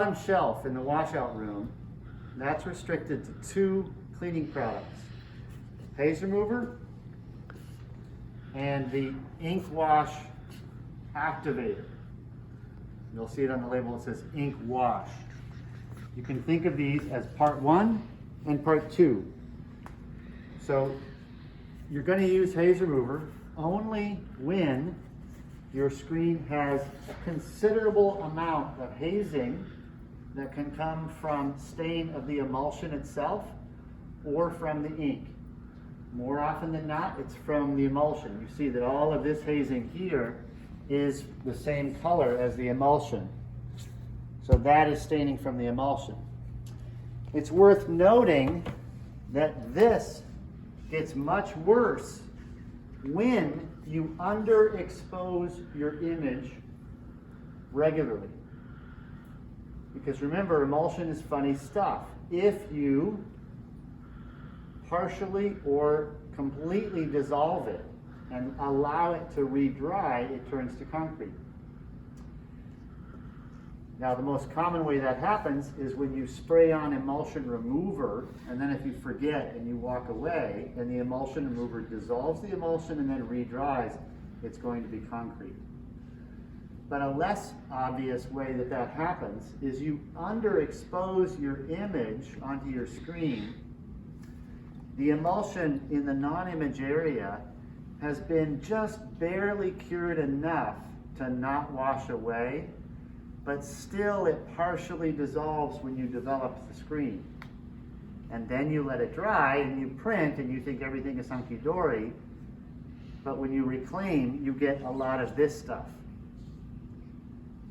bottom shelf in the washout room, that's restricted to 2 cleaning products: haze remover and the ink wash activator. You'll see it on the label, it says ink wash. You can think of these as part 1 and part 2. So you're going to use haze remover only when your screen has a considerable amount of hazing that can come from stain of the emulsion itself or from the ink. More often than not, it's from the emulsion. You see that all of this hazing here is the same color as the emulsion. So that is staining from the emulsion. It's worth noting that this gets much worse when you underexpose your image regularly. Because remember, emulsion is funny stuff. If you partially or completely dissolve it and allow it to re-dry, it turns to concrete. Now, the most common way that happens is when you spray on emulsion remover, and then if you forget and you walk away, and the emulsion remover dissolves the emulsion and then re-dries, it's going to be concrete. But a less obvious way that that happens is you underexpose your image onto your screen. The emulsion in the non-image area has been just barely cured enough to not wash away, but still it partially dissolves when you develop the screen. And then you let it dry and you print and you think everything is hunky-dory, but when you reclaim, you get a lot of this stuff.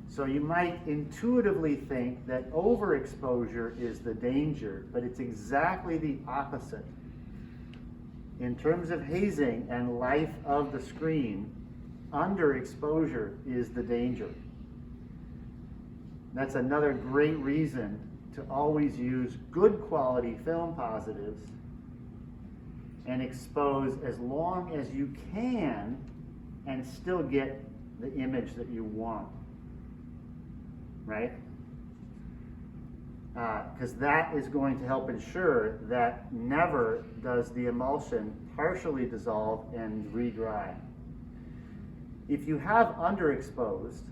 So you might intuitively think that overexposure is the danger, but it's exactly the opposite. In terms of hazing and life of the screen, underexposure is the danger. That's another great reason to always use good quality film positives and expose as long as you can and still get the image that you want, right? Because that is going to help ensure that never does the emulsion partially dissolve and re-dry. If you have underexposed,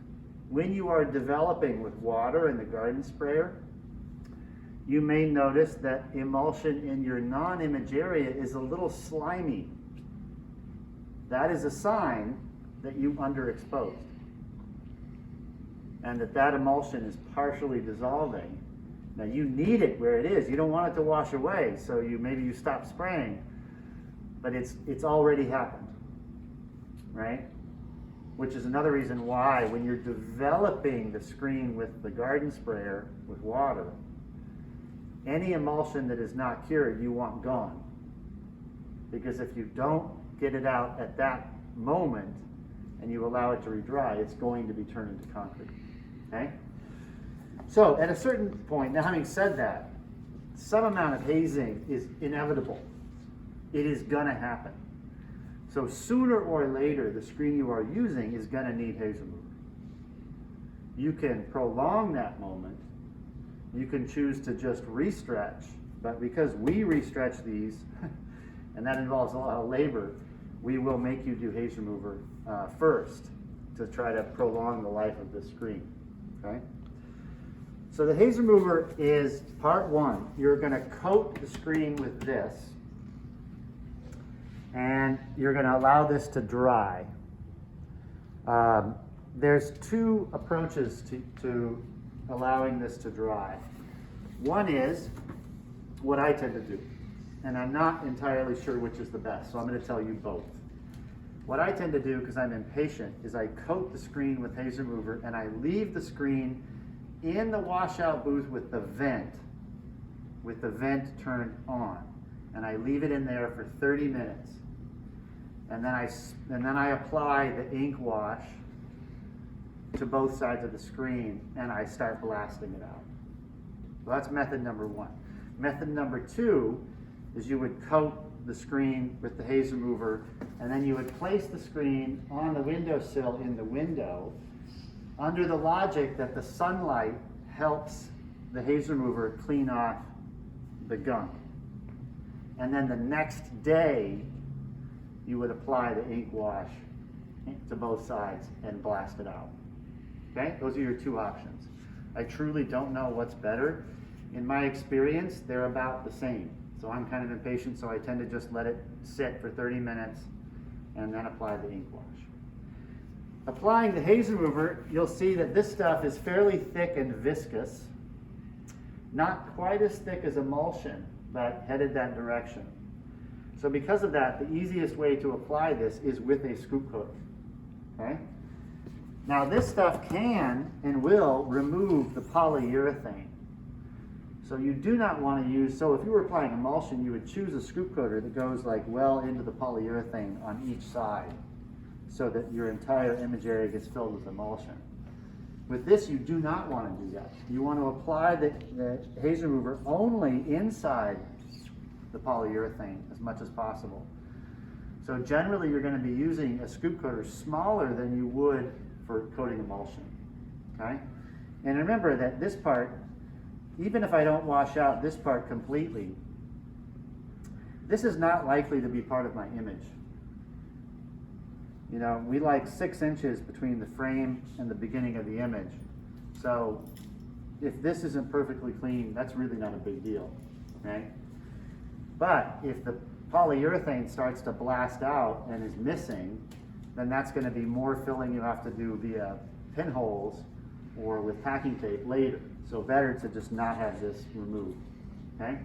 when you are developing with water in the garden sprayer, you may notice that emulsion in your non-image area is a little slimy. That is a sign that you underexposed, and that emulsion is partially dissolving. Now you need it where it is. You don't want it to wash away, so maybe you stop spraying, but it's already happened, right? Which is another reason why when you're developing the screen with the garden sprayer with water, any emulsion that is not cured you want gone. Because if you don't get it out at that moment and you allow it to re-dry, it's going to be turned into concrete, okay? So at a certain point, now having said that, some amount of hazing is inevitable. It is gonna happen. So sooner or later, the screen you are using is gonna need haze remover. You can prolong that moment. You can choose to just restretch, but because we restretch these, and that involves a lot of labor, we will make you do haze remover first to try to prolong the life of the screen, okay? So the haze remover is part 1. You're gonna coat the screen with this, and you're going to allow this to dry. There's 2 approaches to allowing this to dry. One is what I tend to do, and I'm not entirely sure which is the best, so I'm going to tell you both. What I tend to do, because I'm impatient, is I coat the screen with haze remover and I leave the screen in the washout booth with the vent turned on, and I leave it in there for 30 minutes. And then I apply the ink wash to both sides of the screen and I start blasting it out. So that's method number 1. Method number 2 is you would coat the screen with the haze remover, and then you would place the screen on the windowsill in the window under the logic that the sunlight helps the haze remover clean off the gunk. And then the next day, you would apply the ink wash to both sides and blast it out. Okay, those are your two options. I truly don't know what's better. In my experience, they're about the same. So I'm kind of impatient, so I tend to just let it sit for 30 minutes and then apply the ink wash. Applying the haze remover, you'll see that this stuff is fairly thick and viscous. Not quite as thick as emulsion, but headed that direction. So because of that, the easiest way to apply this is with a scoop coater. Okay? Now this stuff can and will remove the polyurethane. So you do not want to use, so if you were applying emulsion, you would choose a scoop coater that goes like well into the polyurethane on each side so that your entire image area gets filled with emulsion. With this, you do not want to do that. You want to apply the haze remover only inside the polyurethane as much as possible. So generally, you're going to be using a scoop coater smaller than you would for coating emulsion. Okay? And remember that this part, even if I don't wash out this part completely, this is not likely to be part of my image. You know, we like 6 inches between the frame and the beginning of the image. So if this isn't perfectly clean, that's really not a big deal, okay? But if the polyurethane starts to blast out and is missing, then that's going to be more filling you have to do via pinholes or with packing tape later. So better to just not have this removed, okay?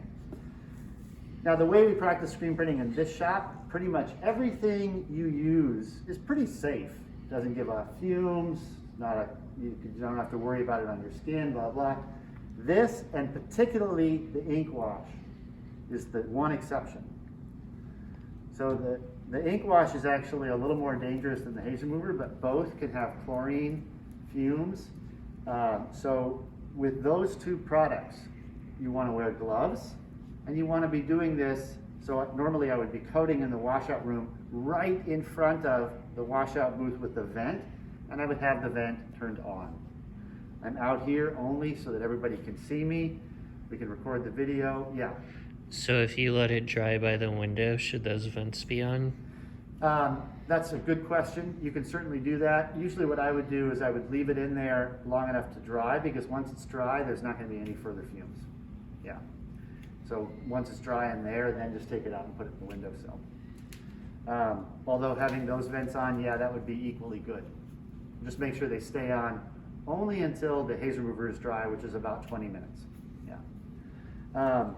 Now the way we practice screen printing in this shop, pretty much everything you use is pretty safe. Doesn't give off fumes, you don't have to worry about it on your skin, blah, blah. This, and particularly the ink wash, is the one exception. So the ink wash is actually a little more dangerous than the haze remover, but both can have chlorine fumes. So with those two products, you want to wear gloves, and you want to be doing this, so normally I would be coating in the washout room right in front of the washout booth with the vent, and I would have the vent turned on. I'm out here only so that everybody can see me. We can record the video, yeah. So if you let it dry by the window, should those vents be on? That's a good question. You can certainly do that. Usually what I would do is I would leave it in there long enough to dry, because once it's dry, there's not going to be any further fumes. Yeah. So once it's dry in there, then just take it out and put it in the windowsill. Although having those vents on, yeah, that would be equally good. Just make sure they stay on only until the haze remover is dry, which is about 20 minutes. Yeah.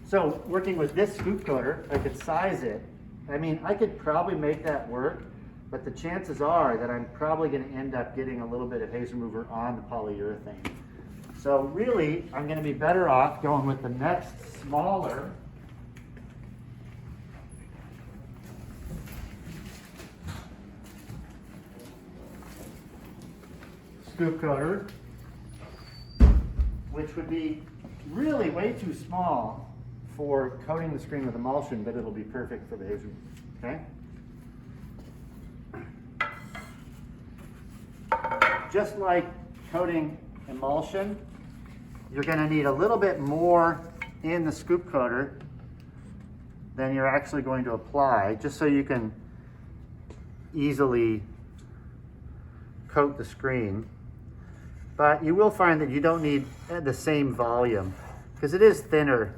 So working with this scoop coater, I could size it. I mean, I could probably make that work, but the chances are that I'm probably going to end up getting a little bit of haze remover on the polyurethane. So really, I'm going to be better off going with the next smaller scoop coater, which would be really way too small for coating the screen with emulsion, but it'll be perfect for the haze remover, okay? Just like coating emulsion, you're going to need a little bit more in the scoop coater than you're actually going to apply, just so you can easily coat the screen. But you will find that you don't need the same volume, because it is thinner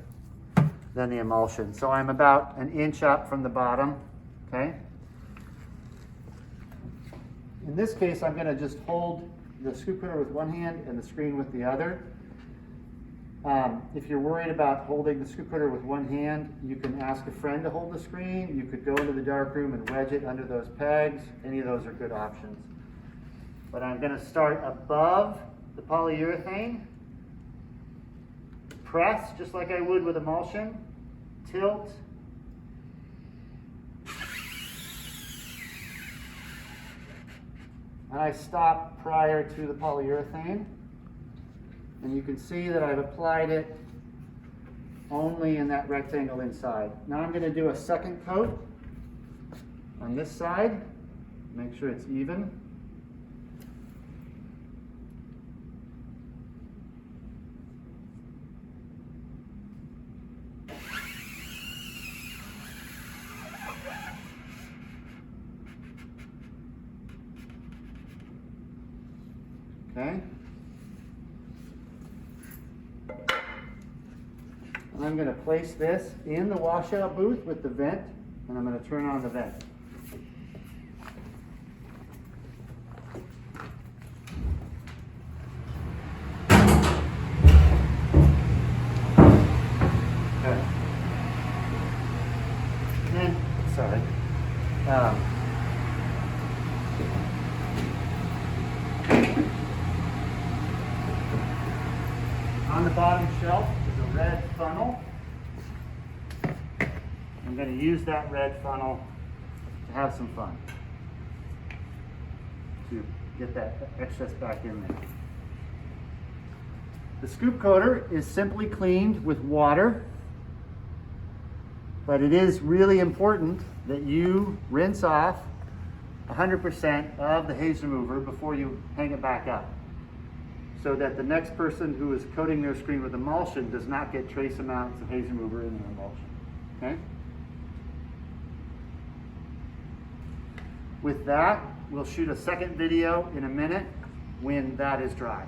than the emulsion. So I'm about 1 inch up from the bottom, okay? In this case, I'm going to just hold the scoop coater with one hand and the screen with the other. If you're worried about holding the scoop coater with one hand, you can ask a friend to hold the screen. You could go into the darkroom and wedge it under those pegs. Any of those are good options. But I'm going to start above the polyurethane, press just like I would with emulsion, tilt, and I stop prior to the polyurethane. And you can see that I've applied it only in that rectangle inside. Now I'm going to do a second coat on this side, make sure it's even. And I'm going to place this in the washout booth with the vent, and I'm going to turn on the vent. Okay. And then, sorry. On the bottom shelf is a red funnel. I'm going to use that red funnel to have some fun, to get that excess back in there. The scoop coater is simply cleaned with water, but it is really important that you rinse off 100% of the haze remover before you hang it back up, so that the next person who is coating their screen with emulsion does not get trace amounts of haze remover in their emulsion. Okay? With that, we'll shoot a second video in a minute when that is dry.